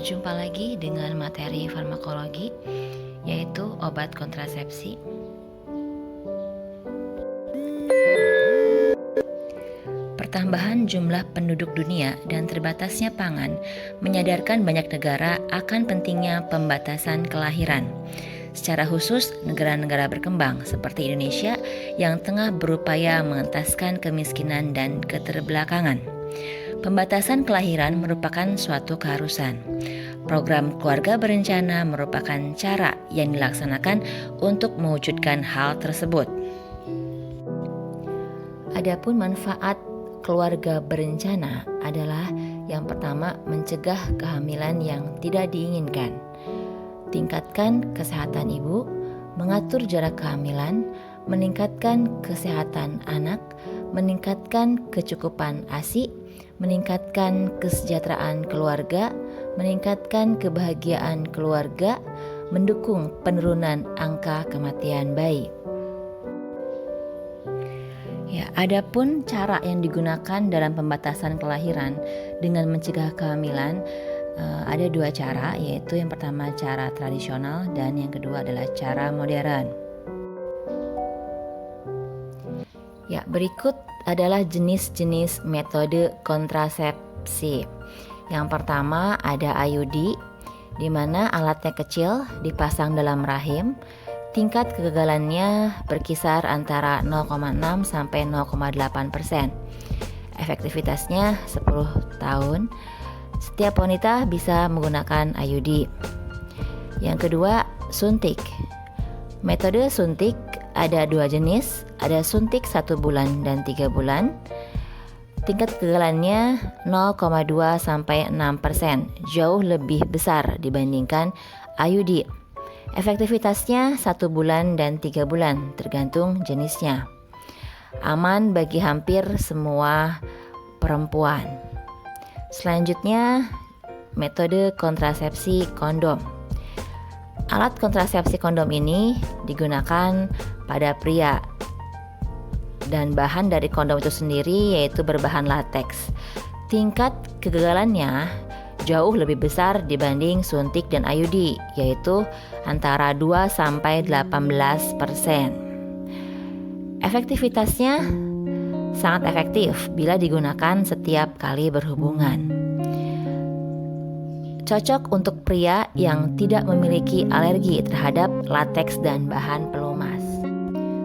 Jumpa lagi dengan materi farmakologi, yaitu obat kontrasepsi. Pertambahan jumlah penduduk dunia dan terbatasnya pangan menyadarkan banyak negara akan pentingnya pembatasan kelahiran. Secara khusus, negara-negara berkembang seperti Indonesia yang tengah berupaya mengentaskan kemiskinan dan keterbelakangan. Pembatasan kelahiran merupakan suatu keharusan. Program keluarga berencana merupakan cara yang dilaksanakan untuk mewujudkan hal tersebut. Adapun manfaat keluarga berencana adalah yang pertama, mencegah kehamilan yang tidak diinginkan, tingkatkan kesehatan ibu, mengatur jarak kehamilan, meningkatkan kesehatan anak, meningkatkan kecukupan ASI, meningkatkan kesejahteraan keluarga, meningkatkan kebahagiaan keluarga, mendukung penurunan angka kematian bayi. Adapun cara yang digunakan dalam pembatasan kelahiran dengan mencegah kehamilan ada dua cara, yaitu yang pertama cara tradisional dan yang kedua adalah cara modern. Berikut adalah jenis-jenis metode kontrasepsi. Yang pertama ada IUD, di mana alatnya kecil dipasang dalam rahim. Tingkat kegagalannya berkisar antara 0,6 sampai 0,8%. Efektivitasnya 10 tahun. Setiap wanita bisa menggunakan IUD. Yang kedua, suntik. Metode suntik ada dua jenis, ada suntik 1 bulan dan 3 bulan. Tingkat kegagalannya 0,2 sampai 6%, jauh lebih besar dibandingkan IUD. Efektivitasnya 1 bulan dan 3 bulan, tergantung jenisnya. Aman bagi hampir semua perempuan. Selanjutnya, metode kontrasepsi kondom. Alat kontrasepsi kondom ini digunakan pada pria, dan bahan dari kondom itu sendiri yaitu berbahan lateks. Tingkat kegagalannya jauh lebih besar dibanding suntik dan IUD, yaitu antara 2 sampai 18%. Efektivitasnya sangat efektif bila digunakan setiap kali berhubungan. Cocok untuk pria yang tidak memiliki alergi terhadap lateks dan bahan pelumas.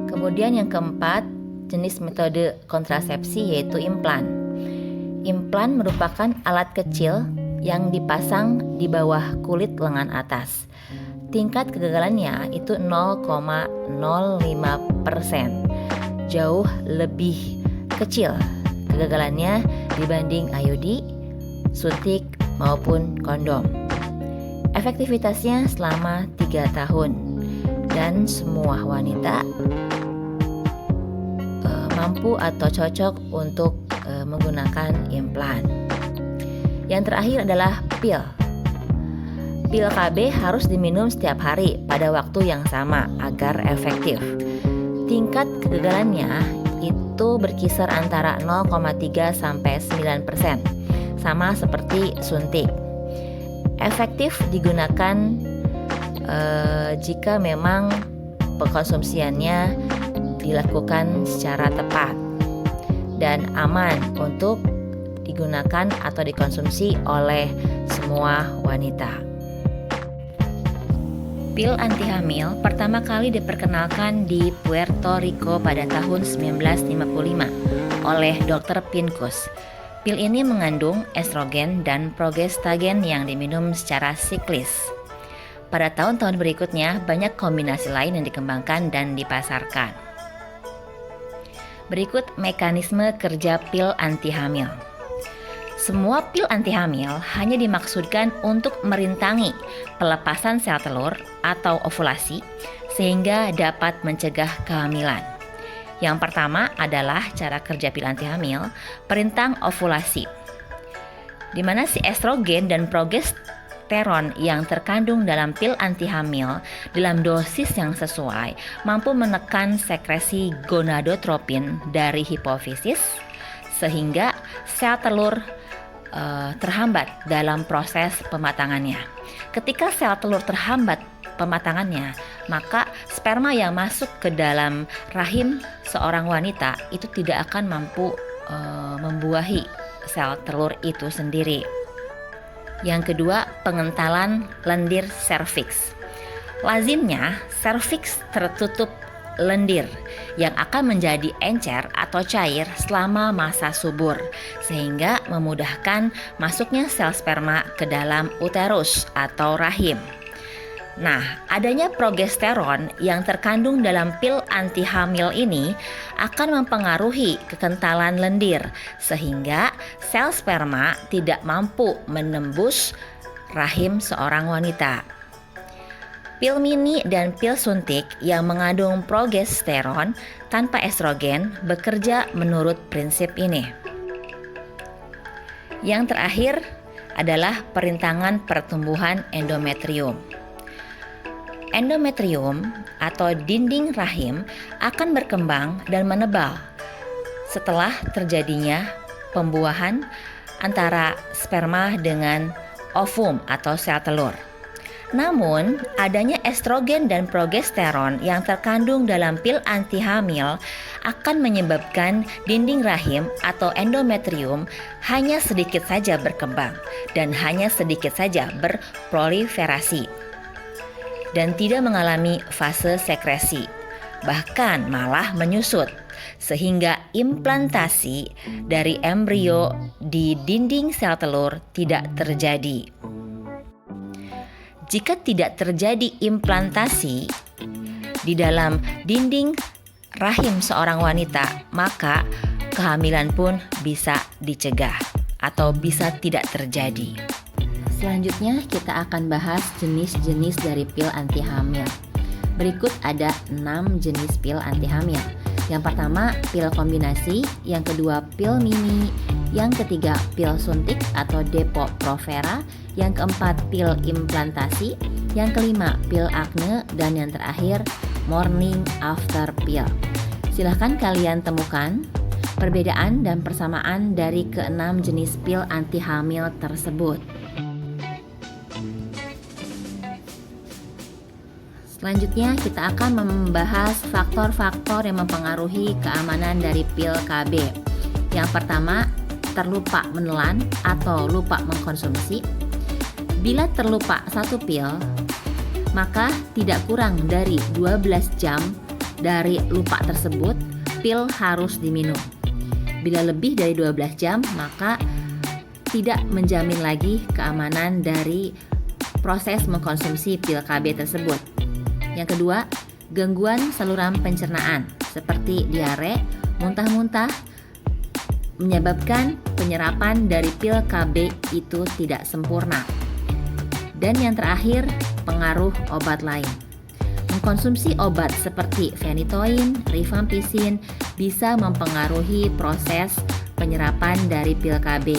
Kemudian yang keempat, jenis metode kontrasepsi yaitu implan. Implan merupakan alat kecil yang dipasang di bawah kulit lengan atas. Tingkat kegagalannya itu 0,05%, jauh lebih kecil kegagalannya dibanding IUD, suntik maupun kondom. Efektivitasnya selama 3 tahun dan semua wanita mampu atau cocok untuk menggunakan implan. Yang terakhir adalah pil. Pil KB harus diminum setiap hari pada waktu yang sama agar efektif. Tingkat kegagalannya itu berkisar antara 0,3 sampai 9%, sama seperti suntik. Efektif digunakan jika memang pengkonsumsiannya dilakukan secara tepat dan aman untuk digunakan atau dikonsumsi oleh semua wanita. Pil anti hamil pertama kali diperkenalkan di Puerto Rico pada tahun 1955 oleh Dr. Pincus. Pil ini mengandung estrogen dan progestagen yang diminum secara siklis. Pada tahun-tahun berikutnya, banyak kombinasi lain yang dikembangkan dan dipasarkan. Berikut mekanisme kerja pil anti hamil. Semua pil anti hamil hanya dimaksudkan untuk merintangi pelepasan sel telur atau ovulasi sehingga dapat mencegah kehamilan. Yang pertama adalah cara kerja pil anti hamil, perintang ovulasi, di mana si estrogen dan progesteron yang terkandung dalam pil anti hamil dalam dosis yang sesuai mampu menekan sekresi gonadotropin dari hipofisis sehingga sel telur terhambat dalam proses pematangannya. Ketika sel telur terhambat pematangannya, maka sperma yang masuk ke dalam rahim seorang wanita itu tidak akan mampu membuahi sel telur itu sendiri. Yang kedua, pengentalan lendir serviks. Lazimnya serviks tertutup lendir yang akan menjadi encer atau cair selama masa subur, sehingga memudahkan masuknya sel sperma ke dalam uterus atau rahim. Nah, adanya progesteron yang terkandung dalam pil anti hamil ini akan mempengaruhi kekentalan lendir, sehingga sel sperma tidak mampu menembus rahim seorang wanita. Pil mini dan pil suntik yang mengandung progesteron tanpa estrogen bekerja menurut prinsip ini. Yang terakhir adalah perintangan pertumbuhan endometrium. Endometrium atau dinding rahim akan berkembang dan menebal setelah terjadinya pembuahan antara sperma dengan ovum atau sel telur. Namun, adanya estrogen dan progesteron yang terkandung dalam pil anti hamil akan menyebabkan dinding rahim atau endometrium hanya sedikit saja berkembang dan hanya sedikit saja berproliferasi dan tidak mengalami fase sekresi, bahkan malah menyusut, sehingga implantasi dari embrio di dinding sel telur tidak terjadi. Jika tidak terjadi implantasi di dalam dinding rahim seorang wanita, maka kehamilan pun bisa dicegah atau bisa tidak terjadi. Selanjutnya kita akan bahas jenis-jenis dari pil anti hamil. Berikut ada 6 jenis pil anti hamil. Yang pertama, pil kombinasi, yang kedua pil mini, yang ketiga pil suntik atau Depo-Provera, yang keempat pil implantasi, yang kelima pil akne, dan yang terakhir morning after pill. Silahkan kalian temukan perbedaan dan persamaan dari ke-6 jenis pil anti hamil tersebut. Selanjutnya kita akan membahas faktor-faktor yang mempengaruhi keamanan dari pil KB. Yang pertama, terlupa menelan atau lupa mengkonsumsi. Bila terlupa satu pil, maka tidak kurang dari 12 jam dari lupa tersebut, pil harus diminum. Bila lebih dari 12 jam, maka tidak menjamin lagi keamanan dari proses mengkonsumsi pil KB tersebut. Yang kedua, gangguan saluran pencernaan seperti diare, muntah-muntah, menyebabkan penyerapan dari pil KB itu tidak sempurna. Dan yang terakhir, pengaruh obat lain. Mengkonsumsi obat seperti phenytoin, rifampicin bisa mempengaruhi proses penyerapan dari pil KB,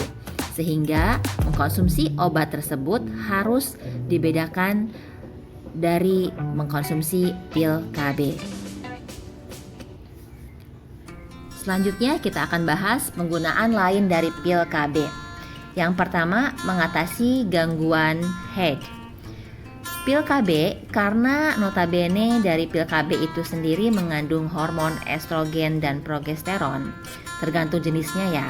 sehingga mengkonsumsi obat tersebut harus dibedakan dari mengkonsumsi pil KB. Selanjutnya kita akan bahas penggunaan lain dari pil KB. Yang pertama, mengatasi gangguan haid. Pil KB, karena notabene dari pil KB itu sendiri mengandung hormon estrogen dan progesteron, tergantung jenisnya ya,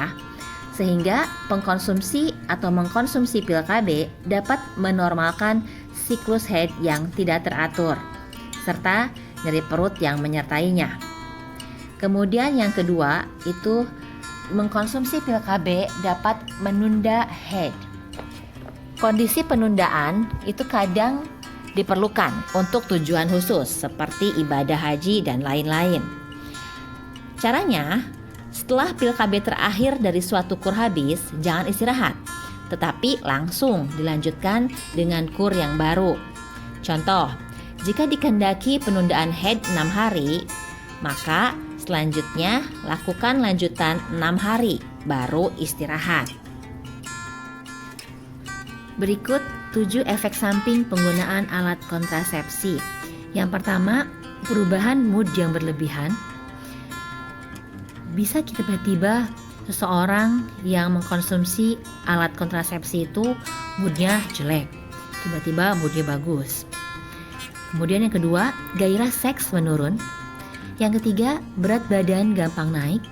sehingga pengkonsumsi atau mengkonsumsi pil KB dapat menormalkan siklus haid yang tidak teratur, serta nyeri perut yang menyertainya. Kemudian yang kedua itu mengkonsumsi pil KB dapat menunda haid. Kondisi penundaan itu kadang diperlukan untuk tujuan khusus seperti ibadah haji dan lain-lain. Caranya, setelah pil KB terakhir dari suatu kur habis, jangan istirahat, tetapi langsung dilanjutkan dengan kur yang baru. Contoh, jika dikehendaki penundaan haid 6 hari, maka selanjutnya lakukan lanjutan 6 hari, baru istirahat. Berikut 7 efek samping penggunaan alat kontrasepsi. Yang pertama, perubahan mood yang berlebihan. Bisa tiba-tiba Seseorang yang mengkonsumsi alat kontrasepsi itu moodnya jelek, tiba-tiba moodnya bagus. Kemudian yang kedua, gairah seks menurun. Yang ketiga, berat badan gampang naik.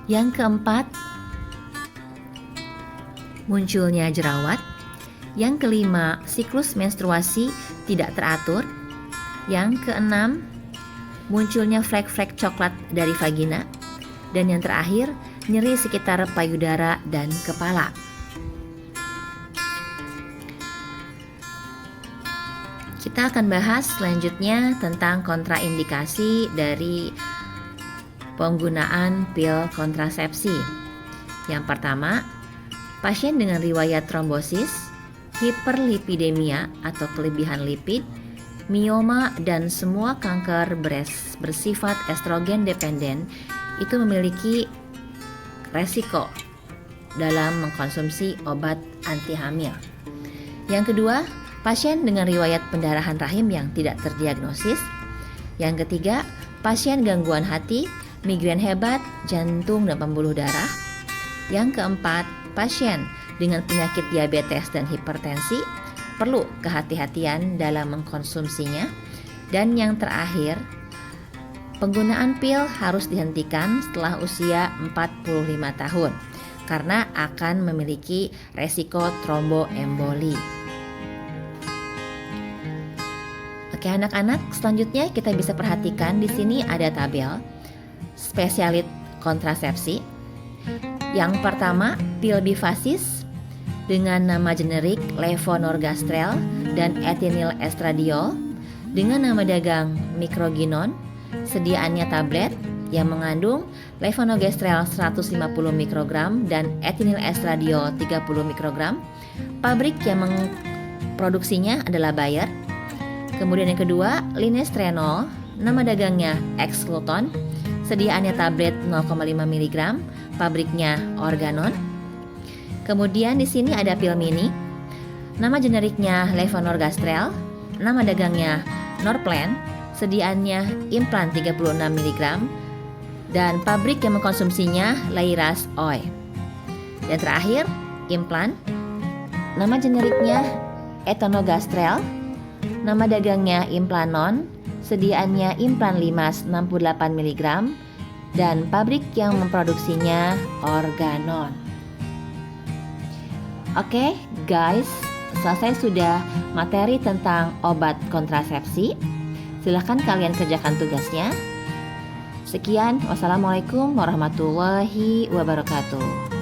Yang keempat, munculnya jerawat. Yang kelima, siklus menstruasi tidak teratur. Yang keenam, munculnya flek-flek coklat dari vagina. Dan yang terakhir, nyeri sekitar payudara dan kepala. Kita akan bahas selanjutnya tentang kontraindikasi dari penggunaan pil kontrasepsi. Yang pertama, pasien dengan riwayat trombosis, hiperlipidemia atau kelebihan lipid, mioma, dan semua kanker bersifat estrogen dependen itu memiliki resiko dalam mengkonsumsi obat anti hamil. Yang kedua, pasien dengan riwayat pendarahan rahim yang tidak terdiagnosis. Yang ketiga, pasien gangguan hati, migrain hebat, jantung dan pembuluh darah. Yang keempat, pasien dengan penyakit diabetes dan hipertensi perlu kehati-hatian dalam mengkonsumsinya. Dan yang terakhir, penggunaan pil harus dihentikan setelah usia 45 tahun karena akan memiliki resiko tromboemboli. Oke anak-anak, selanjutnya kita bisa perhatikan di sini ada tabel spesialit kontrasepsi. Yang pertama, pil bifasis dengan nama generik levonorgestrel dan ethinyl estradiol dengan nama dagang Microgynon. Sediaannya tablet yang mengandung levonorgestrel 150 mikrogram dan ethinyl estradiol 30 mikrogram. Pabrik yang memproduksinya adalah Bayer. Kemudian yang kedua, linestrenol, nama dagangnya Exluton, sediaannya tablet 0,5 mg, pabriknya Organon. Kemudian di sini ada pil mini, nama generiknya levonorgestrel, nama dagangnya Norplant, sediaannya implan 36 mg, dan pabrik yang mengkonsumsinya Leiras Oy. Dan terakhir, implan, nama generiknya etonogastrel, nama dagangnya Implanon, sediaannya implan Limas 68 mg, dan pabrik yang memproduksinya Organon. Oke guys, selesai sudah materi tentang obat kontrasepsi. Silahkan kalian kerjakan tugasnya. Sekian, wassalamualaikum warahmatullahi wabarakatuh.